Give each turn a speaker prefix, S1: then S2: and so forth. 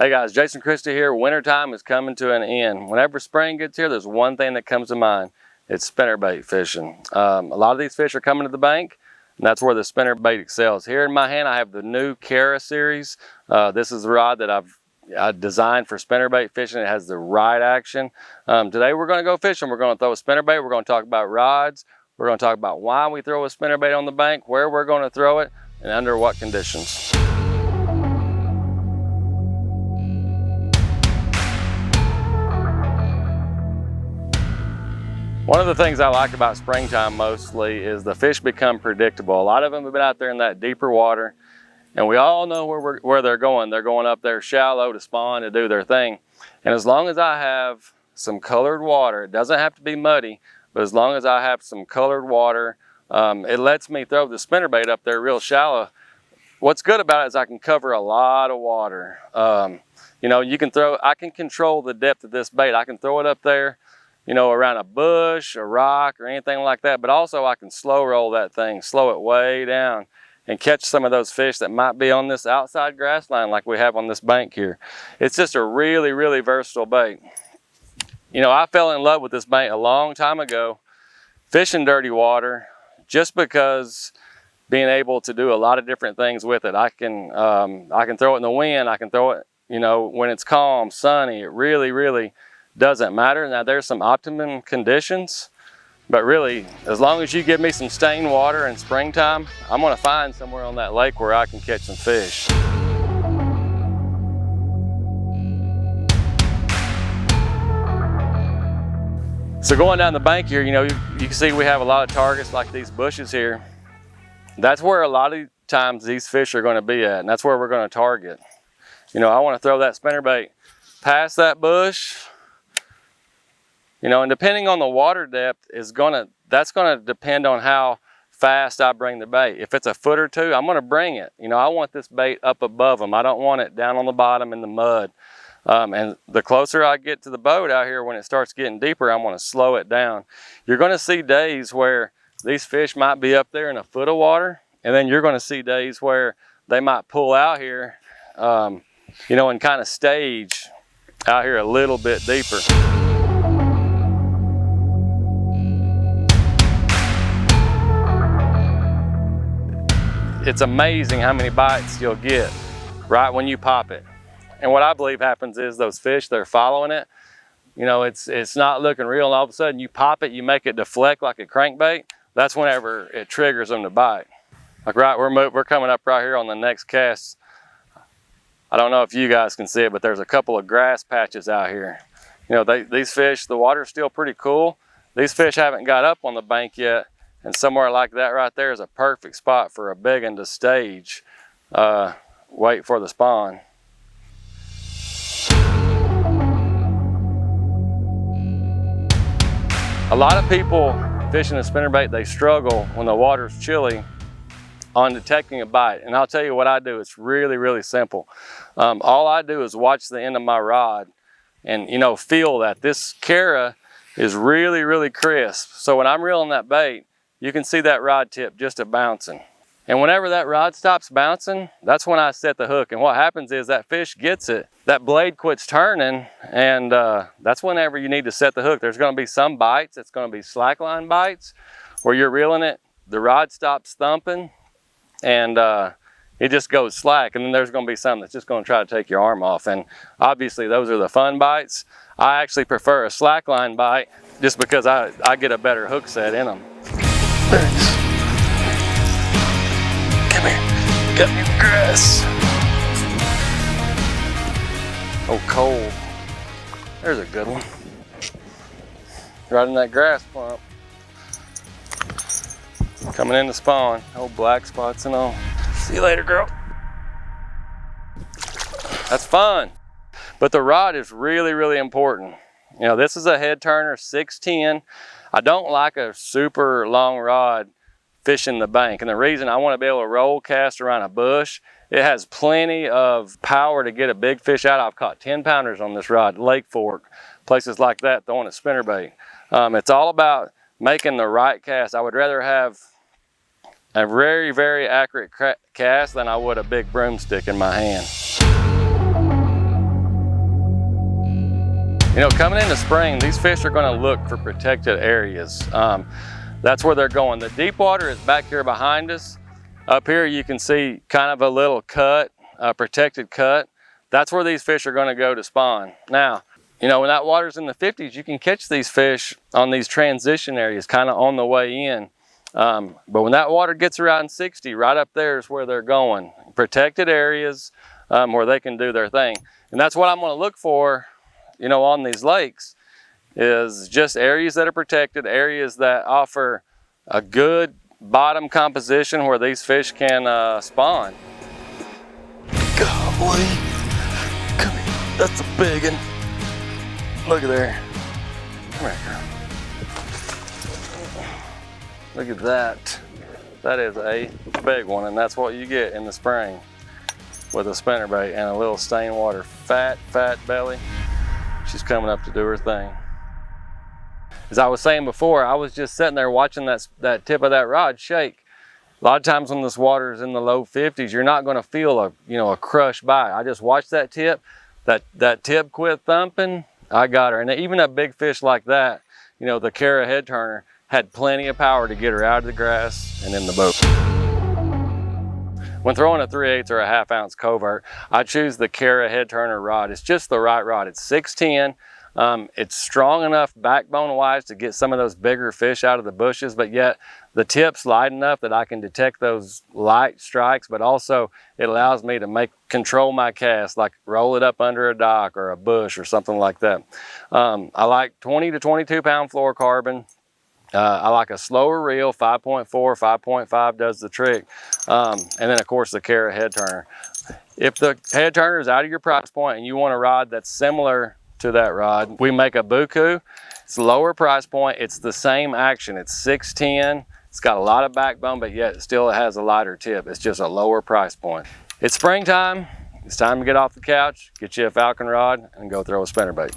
S1: Hey guys, Jason Christie here. Wintertime is coming to an end. Whenever spring gets here, there's one thing that comes to mind. It's spinnerbait fishing. A lot of these fish are coming to the bank, and that's where the spinnerbait excels. Here in my hand, I have the new Cara series. This is the rod that I designed for spinnerbait fishing. It has the right action. Today we're going to go fishing. We're going to throw a spinnerbait. We're going to talk about rods. We're going to talk about why we throw a spinnerbait on the bank, where we're going to throw it, and under what conditions. One of the things I like about springtime mostly is the fish become predictable. A lot of them have been out there in that deeper water, and we all know where they're going. They're going up there shallow to spawn, to do their thing. And as long as I have some colored water, it doesn't have to be muddy, but as long as I have some colored water, it lets me throw the spinnerbait up there real shallow. What's good about it is I can cover a lot of water. You know, I can control the depth of this bait. I can throw it up there, you know, around a bush, a rock, or anything like that. But also I can slow roll that thing, slow it way down, and catch some of those fish that might be on this outside grass line like we have on this bank here. It's just a really, really versatile bait. You know, I fell in love with this bait a long time ago, fishing dirty water, just because being able to do a lot of different things with it. I can throw it in the wind. I can throw it, you know, when it's calm, sunny. It really, really doesn't matter. Now there's some optimum conditions, but really, as long as you give me some stained water in springtime, I'm gonna find somewhere on that lake where I can catch some fish. So going down the bank here, you know, you can see we have a lot of targets like these bushes here. That's where a lot of times these fish are gonna be at, and that's where we're gonna target. You know, I wanna throw that spinnerbait past that bush. You know, and depending on the water depth that's gonna depend on how fast I bring the bait. If it's a foot or two, I'm gonna bring it. You know, I want this bait up above them. I don't want it down on the bottom in the mud. And the closer I get to the boat out here, when it starts getting deeper, I'm gonna slow it down. You're gonna see days where these fish might be up there in a foot of water, and then you're gonna see days where they might pull out here, you know, and kind of stage out here a little bit deeper. It's amazing how many bites you'll get right when you pop it. And what I believe happens is those fish, they're following it. You know, it's not looking real, and all of a sudden you pop it, you make it deflect like a crankbait. That's whenever it triggers them to bite. Like we're coming up right here on the next cast. I don't know if you guys can see it, but there's a couple of grass patches out here. You know, these fish, the water's still pretty cool. These fish haven't got up on the bank yet. And somewhere like that right there is a perfect spot for a big one to stage, wait for the spawn. A lot of people fishing a spinnerbait, they struggle when the water's chilly on detecting a bite. And I'll tell you what I do, it's really, really simple. All I do is watch the end of my rod and, you know, feel that this Cara is really, really crisp. So when I'm reeling that bait, you can see that rod tip just a bouncing. And whenever that rod stops bouncing, that's when I set the hook. And what happens is that fish gets it, that blade quits turning, and that's whenever you need to set the hook. There's gonna be some bites, it's gonna be slackline bites, where you're reeling it, the rod stops thumping, and it just goes slack. And then there's gonna be some that's just gonna try to take your arm off. And obviously those are the fun bites. I actually prefer a slackline bite just because I get a better hook set in them. Thanks. Come here, got me the grass. Oh, cold. There's a good one. Right in that grass clump. Coming in to spawn. Oh, black spots and all. See you later, girl. That's fun. But the rod is really, really important. You know, this is a head turner, 610. I don't like a super long rod fishing the bank. And the reason, I want to be able to roll cast around a bush. It has plenty of power to get a big fish out. I've caught 10 pounders on this rod, Lake Fork, places like that, throwing a spinnerbait. It's all about making the right cast. I would rather have a very, very accurate cast than I would a big broomstick in my hand. You know, coming into spring, these fish are going to look for protected areas. That's where they're going. The deep water is back here behind us. Up here you can see kind of a little cut, a protected cut. That's where these fish are going to go to spawn. Now, you know, when that water's in the 50s, you can catch these fish on these transition areas kind of on the way in. But when that water gets around 60, right up there is where they're going. Protected areas where they can do their thing. And that's what I'm going to look for, you know, on these lakes, is just areas that are protected, areas that offer a good bottom composition where these fish can spawn. Golly, come here. That's a big one. Look at there. Come here, girl. Look at that. That is a big one, and that's what you get in the spring with a spinnerbait and a little stained water. Fat belly. She's coming up to do her thing. As I was saying before, I was just sitting there watching that tip of that rod shake. A lot of times when this water is in the low 50s, you're not going to feel a crush bite. I just watched that tip. That tip quit thumping. I got her. And even a big fish like that, you know, the Cara head turner, had plenty of power to get her out of the grass and in the boat. When throwing a 3/8 or a ½ ounce covert, I choose the Cara head turner rod. It's just the right rod. It's 6'10". It's strong enough backbone wise to get some of those bigger fish out of the bushes, but yet the tip's light enough that I can detect those light strikes, but also it allows me to control my cast, like roll it up under a dock or a bush or something like that. I like 20 to 22 pound fluorocarbon. I like a slower reel, 5.4, 5.5 does the trick. And then of course the Cara head turner. If the head turner is out of your price point and you want a rod that's similar to that rod, we make a Buku. It's a lower price point. It's the same action. It's 6'10". It's got a lot of backbone, but yet it still has a lighter tip. It's just a lower price point. It's springtime. It's time to get off the couch, get you a Falcon rod, and go throw a spinnerbait.